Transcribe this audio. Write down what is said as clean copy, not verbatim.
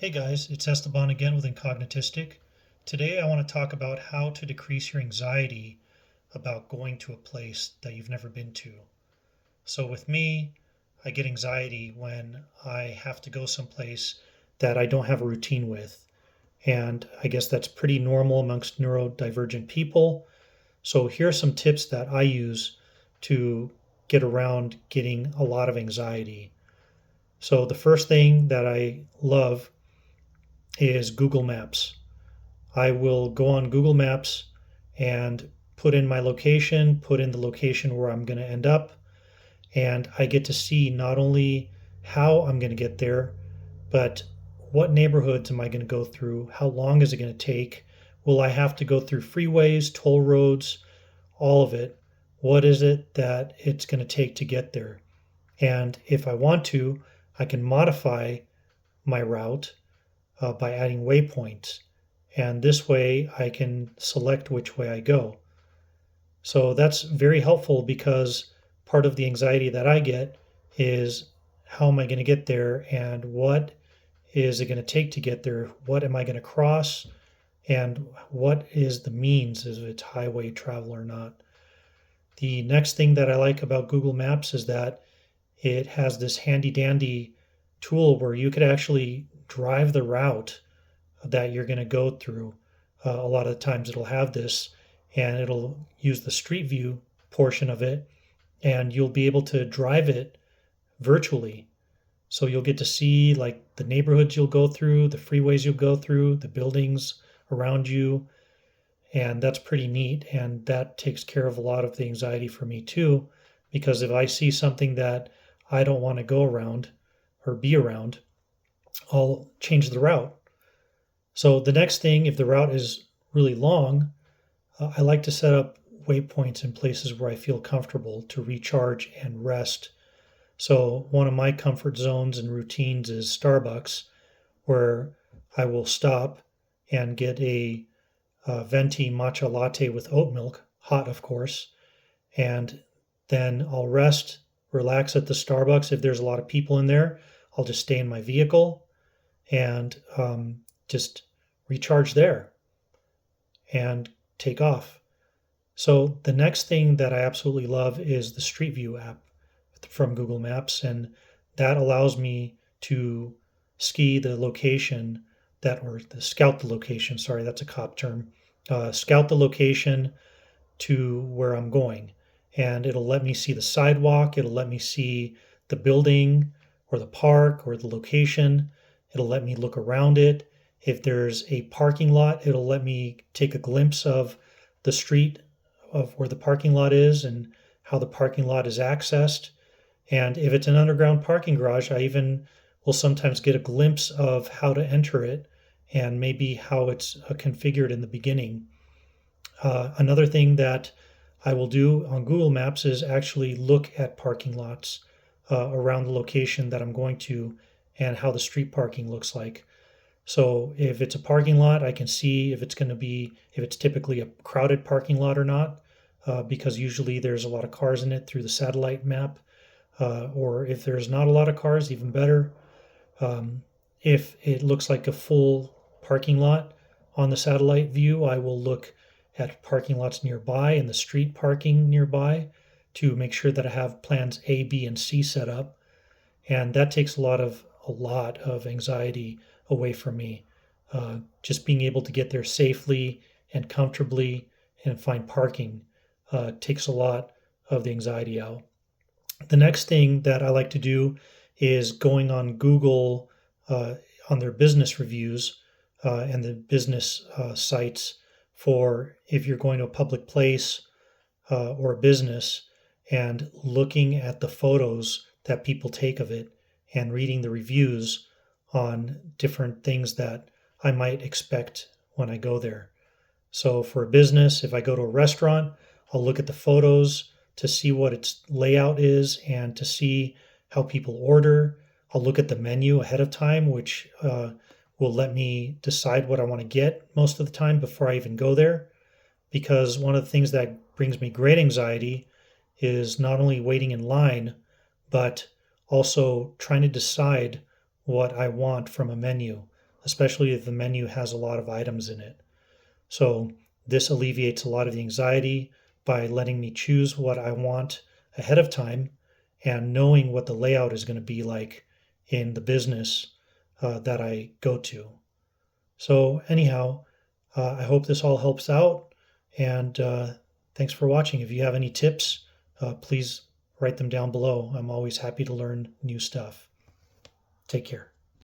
Hey guys, it's Esteban again with Incognitistic. Today I want to talk about how to decrease your anxiety about going to a place that you've never been to. So with me, I get anxiety when I have to go someplace that I don't have a routine with. And I guess that's pretty normal amongst neurodivergent people. So here are some tips that I use to get around getting a lot of anxiety. So the first thing that I love is Google Maps. I will go on Google Maps and put in my location, put in the location where I'm going to end up, and I get to see not only how I'm going to get there, but what neighborhoods am I going to go through? How long is it going to take? Will I have to go through freeways, toll roads, all of it? What is it that it's going to take to get there? And if I want to, I can modify my route by adding waypoints. And this way I can select which way I go. So that's very helpful because part of the anxiety that I get is how am I going to get there and what is it going to take to get there? What am I going to cross? And what is the means? Is it highway travel or not? The next thing that I like about Google Maps is that it has this handy dandy tool where you could actually drive the route that you're going to go through. A lot of the times it'll have this and it'll use the street view portion of it, and you'll be able to drive it virtually. So you'll get to see like the neighborhoods you'll go through, the freeways you'll go through, the buildings around you, and that's pretty neat. And that takes care of a lot of the anxiety for me too, because if I see something that I don't want to go around or be around, I'll change the route. So the next thing, if the route is really long, I like to set up waypoints in places where I feel comfortable to recharge and rest. So one of my comfort zones and routines is Starbucks, where I will stop and get a venti matcha latte with oat milk, hot of course, and then I'll rest, relax at the Starbucks. If there's a lot of people in there, I'll just stay in my vehicle and just recharge there and take off. So the next thing that I absolutely love is the Street View app from Google Maps, and that allows me to ski the location that, or the scout the location. Sorry, that's a cop term. Scout the location to where I'm going, and it'll let me see the sidewalk. It'll let me see the building or the park or the location. It'll let me look around it. If there's a parking lot, it'll let me take a glimpse of the street of where the parking lot is and how the parking lot is accessed. And if it's an underground parking garage, I even will sometimes get a glimpse of how to enter it and maybe how it's configured in the beginning. Another thing that I will do on Google Maps is actually look at parking lots around the location that I'm going to and how the street parking looks like. So if it's a parking lot, I can see if it's going to be, if it's typically a crowded parking lot or not, because usually there's a lot of cars in it through the satellite map. Or if there's not a lot of cars, even better. Um, if it looks like a full parking lot on the satellite view, I will look at parking lots nearby and the street parking nearby to make sure that I have plans A, B, and C set up. And that takes a lot of anxiety away from me. Just being able to get there safely and comfortably and find parking takes a lot of the anxiety out. The next thing that I like to do is going on Google on their business reviews and the business sites for if you're going to a public place or a business and looking at the photos that people take of it and reading the reviews on different things that I might expect when I go there. So for a business, if I go to a restaurant, I'll look at the photos to see what its layout is and to see how people order. I'll look at the menu ahead of time, which will let me decide what I want to get most of the time before I even go there. Because one of the things that brings me great anxiety is not only waiting in line, but also trying to decide what I want from a menu. especially if the menu has a lot of items in it. So this alleviates a lot of the anxiety by letting me choose what I want ahead of time and knowing what the layout is going to be like in the business that I go to. So, anyhow, I hope this all helps out. And thanks for watching. If you have any tips, please write them down below. I'm always happy to learn new stuff. Take care.